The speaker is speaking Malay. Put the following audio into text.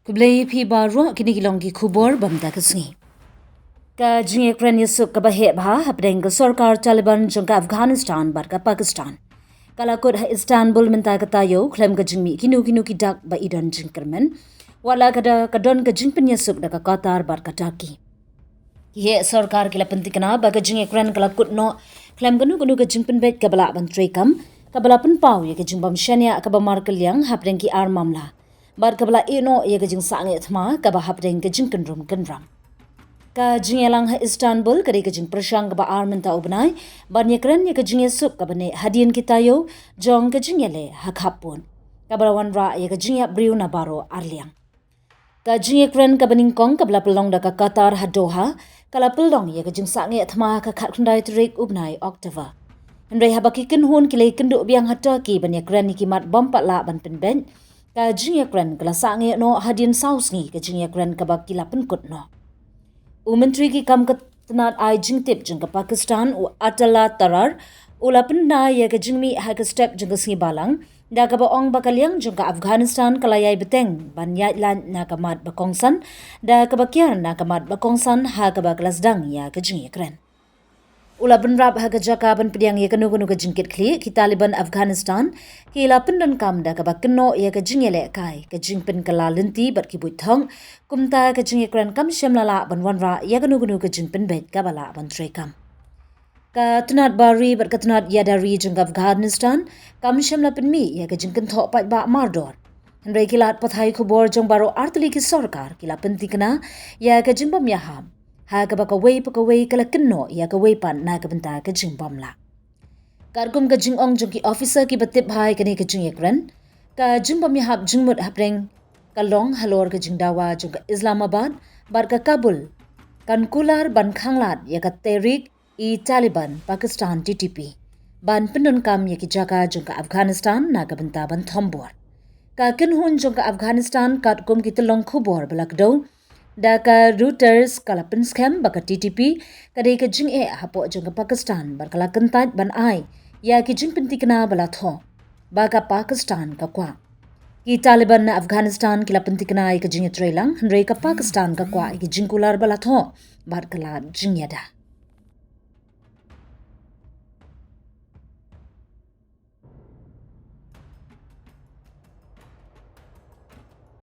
Kublai pi baro kini kilongi kubor bamda kasngi. Ka jinge kran iasuk ka bahe bha hapdeng ka sarkar Taliban jong ka Afghanistan bar ka Pakistan. Kala kod ha Istanbul menta ka tayo klem ka jingmi kinu ki dak ba idan jingkermen. Wala kada kadon ka jingpen iasuk da ka Qatar bar ka Turkey. Ye sarkar kila pentikana ba ka jinge kran kala kod no klem ka ka jingpen bet ka bala bantri kam ka bala pen pau ye ka jingbam shania ka ba markel yang hapdeng ki ar mamla. Bar kabla ino ye ka jing sange thma ka ba hapdeng ka jing kanram ka jing yalang ha Istanbul kare ka jing prashang ka ba armen ta ubnai ban ye kran ye ka jing sup ka bane hadien kitayo jong ka jing yale ha khapun ka ba wan ra ye ka jing ya briu na baro arliang ka jing ye kran ka baning kong ka bla pelong da ka Qatar ha Doha kala pelong ye ka jing sange thma ka khat khundai trik ubnai October Henry habaki kin hun kile kindu biang hata ki ban ye kran ni kimat bom patla ban pen ben ka jingya kran kala sange no hadin saus ngi ka jingya kran ka bak kila pen kut no menteri ki kam ka tanat ai jing tip jing ka Pakistan u atala tarar ula pen na ya ka jingmi ha ka step jing ka singi balang da ka ba ong bakaliang jing ka Afghanistan kala yai beteng ban yai lan na ka mat bakongsan da ka bakyar na ka mat bakongsan ha ka ba kelasdang ya ka jingya kran Ula benrap haga jaka ban pediang ye kanu ka jingkit kli ki Taliban Afghanistan ki la pendan kam da ka ba keno ye ka jingele kai ka jingpen kala lenti bat ki buithong kumta ka jingye kran kam shamlala ban wanra ye kanu ka jingpen bet ka bala ban tre kam ka tunat bari bat ka tunat yadari jing Afghanistan kam shamla pen mi ye ka jingken tho pat ba mardor Henry kilat pathai khubor jong baro artli ki sarkar kila pentikna ya ka jimbam yaham ha ka baka wei kala kenno ya ka wei pan na ka benta ka jing bom la kargum ka jing ong jong ki officer ki batip hai ka ne ka jing ekran ka jing bom ya hab jing mut hapreng ka long halor ka jing dawa jong ka Islamabad bar ka Kabul kan kular ban khanglat ya ka Tehrik i Taliban Pakistan TTP ban pendon kam ya ki jaka jong ka Afghanistan na ka benta ban thombor ka ken hun jong ka Afghanistan kat kum ki telong khubor balak do da ka Reuters kala pen scam baka TTP kadai ka jing hapo jong ka Pakistan bar kala kentat ban ai ya ki jing pentikna bala tho baka Pakistan ka kwa ki Taliban na Afghanistan kila pentikna ka jing trelang henry ka Pakistan ka kwa ki jing kular bala tho bar kala jing yada